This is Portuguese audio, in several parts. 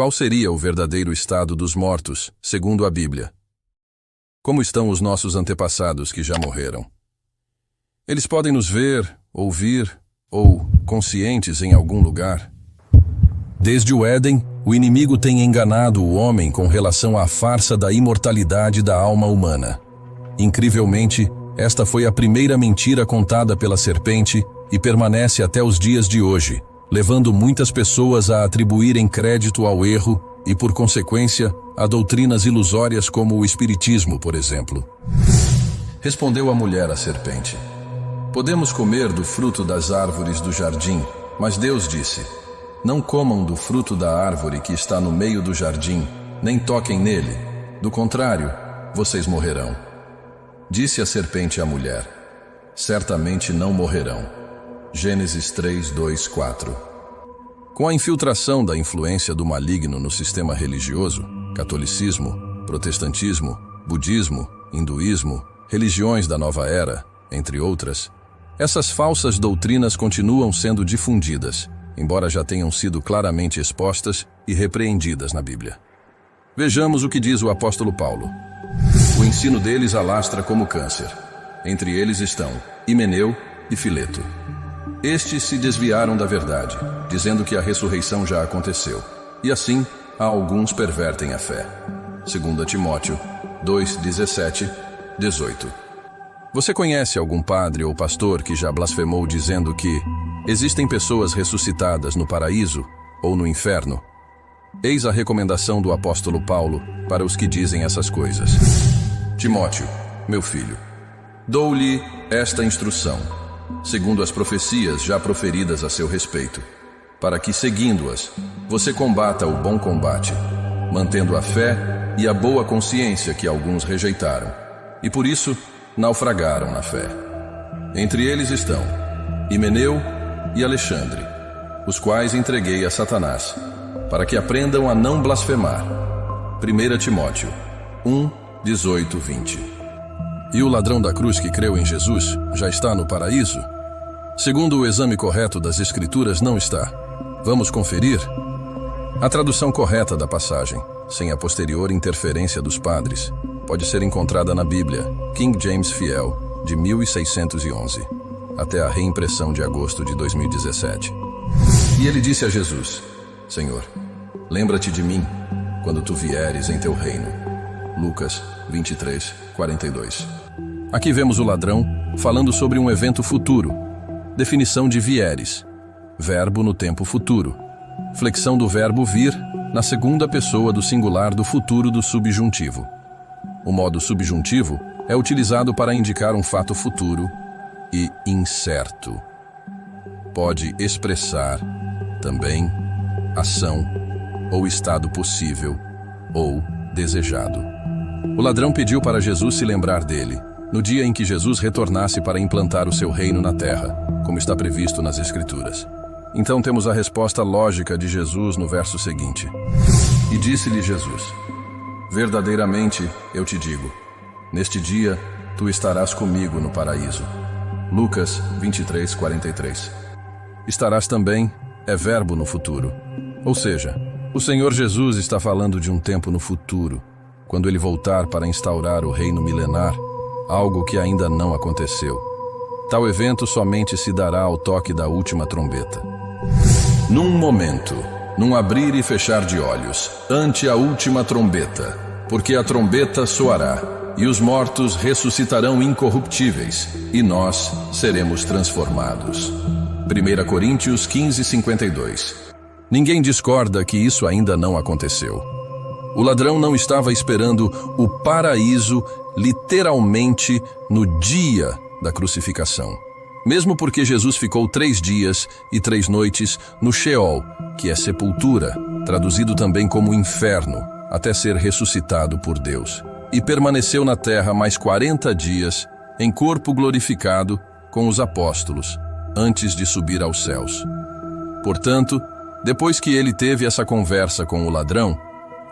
Qual seria o verdadeiro estado dos mortos, segundo a Bíblia? Como estão os nossos antepassados que já morreram? Eles podem nos ver, ouvir ou conscientes em algum lugar? Desde o Éden, o inimigo tem enganado o homem com relação à farsa da imortalidade da alma humana. Incrivelmente, esta foi a primeira mentira contada pela serpente e permanece até os dias de hoje, levando muitas pessoas a atribuírem crédito ao erro e, por consequência, a doutrinas ilusórias como o espiritismo, por exemplo. Respondeu a mulher à serpente: podemos comer do fruto das árvores do jardim, mas Deus disse: não comam do fruto da árvore que está no meio do jardim, nem toquem nele, do contrário, vocês morrerão. Disse a serpente à mulher: certamente não morrerão. Gênesis 3, 2, 4. Com a infiltração da influência do maligno no sistema religioso, catolicismo, protestantismo, budismo, hinduísmo, religiões da nova era, entre outras, essas falsas doutrinas continuam sendo difundidas, embora já tenham sido claramente expostas e repreendidas na Bíblia. Vejamos o que diz o apóstolo Paulo. O ensino deles alastra como câncer. Entre eles estão Himeneu e Fileto. Estes se desviaram da verdade, dizendo que a ressurreição já aconteceu, e assim alguns pervertem a fé. 2 Timóteo 2, 17, 18. Você conhece algum padre ou pastor que já blasfemou dizendo que existem pessoas ressuscitadas no paraíso ou no inferno? Eis a recomendação do apóstolo Paulo para os que dizem essas coisas. Timóteo, meu filho, dou-lhe esta instrução, segundo as profecias já proferidas a seu respeito, para que, seguindo-as, você combata o bom combate, mantendo a fé e a boa consciência que alguns rejeitaram, e por isso naufragaram na fé. Entre eles estão Himeneu e Alexandre, os quais entreguei a Satanás, para que aprendam a não blasfemar. 1 Timóteo 1, 18, 20. E o ladrão da cruz que creu em Jesus já está no paraíso? Segundo o exame correto das Escrituras, não está. Vamos conferir? A tradução correta da passagem, sem a posterior interferência dos padres, pode ser encontrada na Bíblia, King James Fiel, de 1611, até a reimpressão de agosto de 2017. E ele disse a Jesus: Senhor, lembra-te de mim quando tu vieres em teu reino. Lucas 23, 42. Aqui vemos o ladrão falando sobre um evento futuro. Definição de vieres. Verbo no tempo futuro. Flexão do verbo vir na segunda pessoa do singular do futuro do subjuntivo. O modo subjuntivo é utilizado para indicar um fato futuro e incerto. Pode expressar também ação ou estado possível ou desejado. O ladrão pediu para Jesus se lembrar dele, no dia em que Jesus retornasse para implantar o seu reino na terra, como está previsto nas Escrituras. Então temos a resposta lógica de Jesus no verso seguinte. E disse-lhe Jesus: verdadeiramente eu te digo, neste dia tu estarás comigo no paraíso. Lucas 23, 43. Estarás também é verbo no futuro. Ou seja, o Senhor Jesus está falando de um tempo no futuro, quando ele voltar para instaurar o reino milenar, algo que ainda não aconteceu. Tal evento somente se dará ao toque da última trombeta. Num momento, num abrir e fechar de olhos, ante a última trombeta, porque a trombeta soará, e os mortos ressuscitarão incorruptíveis, e nós seremos transformados. 1 Coríntios 15, 52. Ninguém discorda que isso ainda não aconteceu. O ladrão não estava esperando o paraíso literalmente no dia da crucificação. Mesmo porque Jesus ficou 3 dias e 3 noites no Sheol, que é sepultura, traduzido também como inferno, até ser ressuscitado por Deus. E permaneceu na terra mais 40 dias, em corpo glorificado, com os apóstolos, antes de subir aos céus. Portanto, depois que ele teve essa conversa com o ladrão,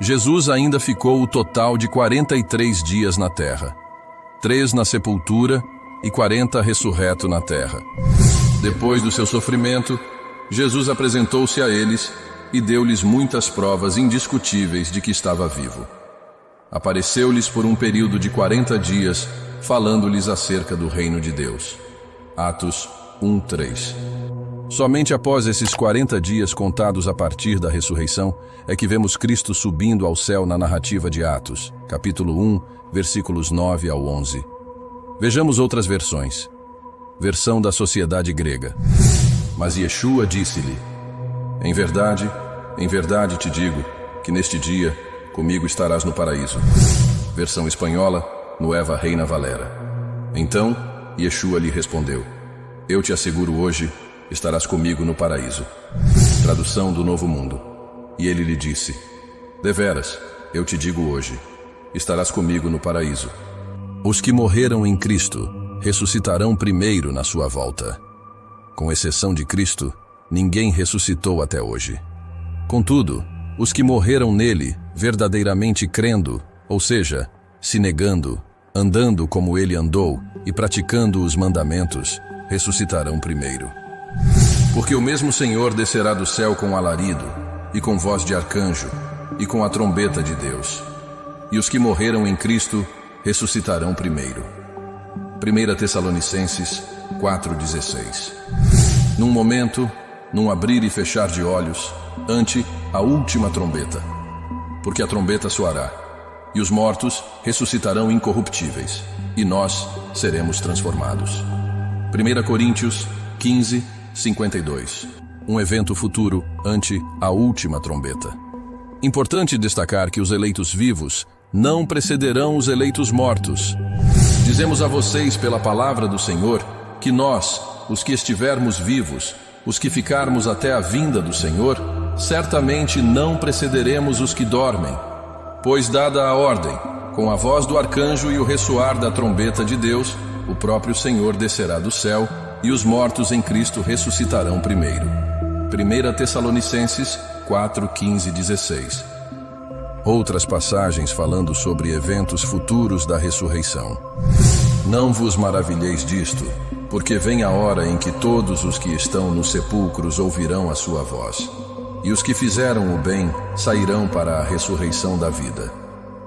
Jesus ainda ficou o total de 43 dias na terra, 3 na sepultura e 40 ressurreto na terra. Depois do seu sofrimento, Jesus apresentou-se a eles e deu-lhes muitas provas indiscutíveis de que estava vivo. Apareceu-lhes por um período de 40 dias, falando-lhes acerca do reino de Deus. Atos 1:3. Somente após esses 40 dias contados a partir da ressurreição é que vemos Cristo subindo ao céu na narrativa de Atos, capítulo 1, versículos 9 ao 11. Vejamos outras versões. Versão da Sociedade Grega. Mas Yeshua disse-lhe: em verdade te digo, que neste dia comigo estarás no paraíso. Versão espanhola, Nueva Reina Valera. Então, Yeshua lhe respondeu: eu te asseguro hoje, estarás comigo no paraíso. Tradução do Novo Mundo. E ele lhe disse: deveras, eu te digo hoje, estarás comigo no paraíso. Os que morreram em Cristo ressuscitarão primeiro na sua volta. Com exceção de Cristo, ninguém ressuscitou até hoje. Contudo, os que morreram nele, verdadeiramente crendo, ou seja, se negando, andando como ele andou e praticando os mandamentos, ressuscitarão primeiro. Porque o mesmo Senhor descerá do céu com alarido, e com voz de arcanjo, e com a trombeta de Deus. E os que morreram em Cristo ressuscitarão primeiro. 1 Tessalonicenses 4:16. Num momento, num abrir e fechar de olhos, ante a última trombeta. Porque a trombeta soará, e os mortos ressuscitarão incorruptíveis, e nós seremos transformados. 1 Coríntios 15:52. Um evento futuro ante a última trombeta. Importante destacar que os eleitos vivos não precederão os eleitos mortos. Dizemos a vocês pela palavra do Senhor que nós, os que estivermos vivos, os que ficarmos até a vinda do Senhor, certamente não precederemos os que dormem. Pois dada a ordem, com a voz do arcanjo e o ressoar da trombeta de Deus, o próprio Senhor descerá do céu, e os mortos em Cristo ressuscitarão primeiro. 1 Tessalonicenses 4:15-16. Outras passagens falando sobre eventos futuros da ressurreição. Não vos maravilheis disto, porque vem a hora em que todos os que estão nos sepulcros ouvirão a sua voz. E os que fizeram o bem sairão para a ressurreição da vida,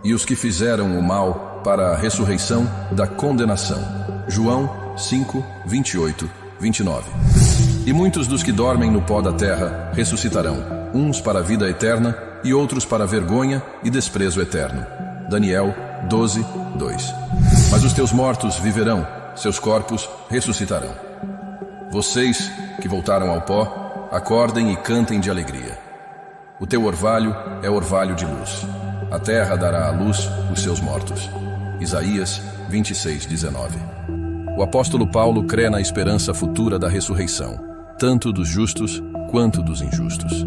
e os que fizeram o mal para a ressurreição da condenação. João 5:28-29. E muitos dos que dormem no pó da terra ressuscitarão, uns para a vida eterna e outros para a vergonha e desprezo eterno. Daniel 12:2. Mas os teus mortos viverão, seus corpos ressuscitarão. Vocês que voltaram ao pó, acordem e cantem de alegria. O teu orvalho é orvalho de luz. A terra dará à luz os seus mortos. Isaías 26:19. O apóstolo Paulo crê na esperança futura da ressurreição, tanto dos justos quanto dos injustos.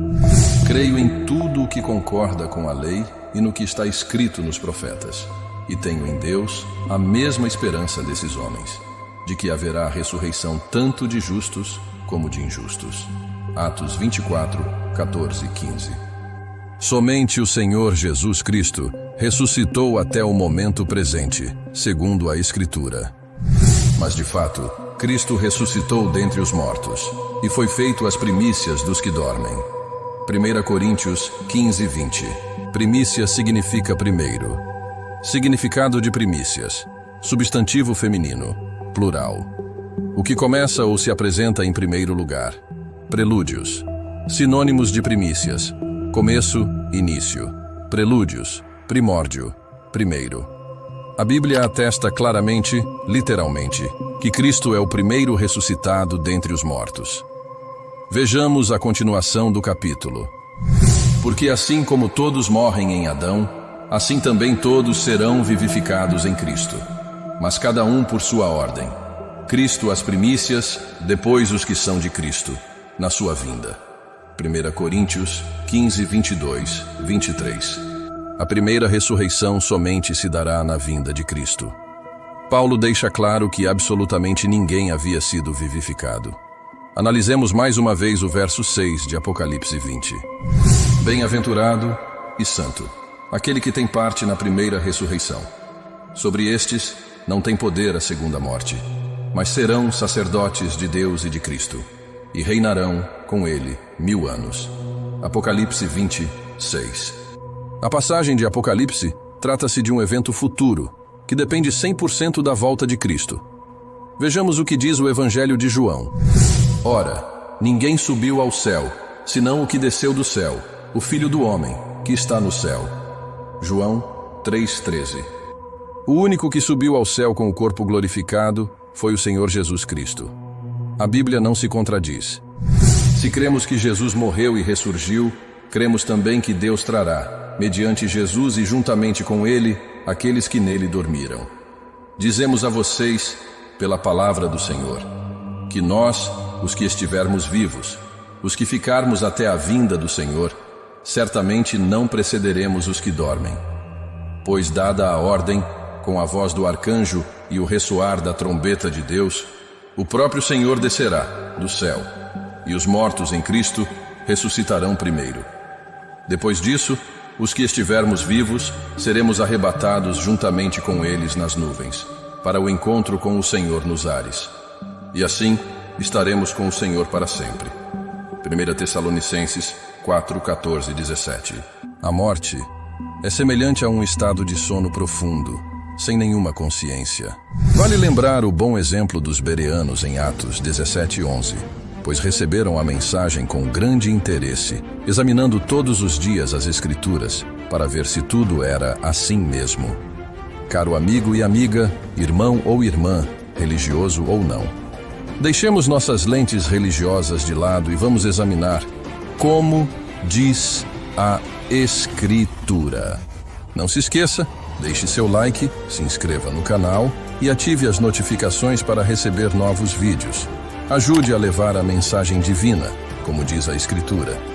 Creio em tudo o que concorda com a lei e no que está escrito nos profetas, e tenho em Deus a mesma esperança desses homens, de que haverá ressurreição tanto de justos como de injustos. Atos 24:14-15. Somente o Senhor Jesus Cristo ressuscitou até o momento presente, segundo a Escritura. Mas de fato, Cristo ressuscitou dentre os mortos, e foi feito as primícias dos que dormem. 1 Coríntios 15:20. Primícia significa primeiro. Significado de primícias: substantivo feminino, plural. O que começa ou se apresenta em primeiro lugar. Prelúdios. Sinônimos de primícias: começo, início. Prelúdios, primórdio, primeiro. A Bíblia atesta claramente, literalmente, que Cristo é o primeiro ressuscitado dentre os mortos. Vejamos a continuação do capítulo. Porque assim como todos morrem em Adão, assim também todos serão vivificados em Cristo. Mas cada um por sua ordem. Cristo as primícias, depois os que são de Cristo, na sua vinda. 1 Coríntios 15:22-23. A primeira ressurreição somente se dará na vinda de Cristo. Paulo deixa claro que absolutamente ninguém havia sido vivificado. Analisemos mais uma vez o verso 6 de Apocalipse 20. Bem-aventurado e santo, aquele que tem parte na primeira ressurreição. Sobre estes não tem poder a segunda morte, mas serão sacerdotes de Deus e de Cristo, e reinarão com ele 1000 anos. Apocalipse 20:6. A passagem de Apocalipse trata-se de um evento futuro, que depende 100% da volta de Cristo. Vejamos o que diz o Evangelho de João. Ora, ninguém subiu ao céu, senão o que desceu do céu, o Filho do Homem, que está no céu. João 3:13. O único que subiu ao céu com o corpo glorificado foi o Senhor Jesus Cristo. A Bíblia não se contradiz. Se cremos que Jesus morreu e ressurgiu, cremos também que Deus trará, mediante Jesus e juntamente com Ele, aqueles que nele dormiram. Dizemos a vocês, pela palavra do Senhor, que nós, os que estivermos vivos, os que ficarmos até a vinda do Senhor, certamente não precederemos os que dormem. Pois dada a ordem, com a voz do arcanjo e o ressoar da trombeta de Deus, o próprio Senhor descerá do céu, e os mortos em Cristo ressuscitarão primeiro. Depois disso, os que estivermos vivos, seremos arrebatados juntamente com eles nas nuvens, para o encontro com o Senhor nos ares. E assim, estaremos com o Senhor para sempre. 1 Tessalonicenses 4:14-17. A morte é semelhante a um estado de sono profundo, sem nenhuma consciência. Vale lembrar o bom exemplo dos bereanos em Atos 17:11, pois receberam a mensagem com grande interesse, examinando todos os dias as Escrituras, para ver se tudo era assim mesmo. Caro amigo e amiga, irmão ou irmã, religioso ou não, deixemos nossas lentes religiosas de lado e vamos examinar como diz a Escritura. Não se esqueça, deixe seu like, se inscreva no canal e ative as notificações para receber novos vídeos. Ajude a levar a mensagem divina, como diz a Escritura.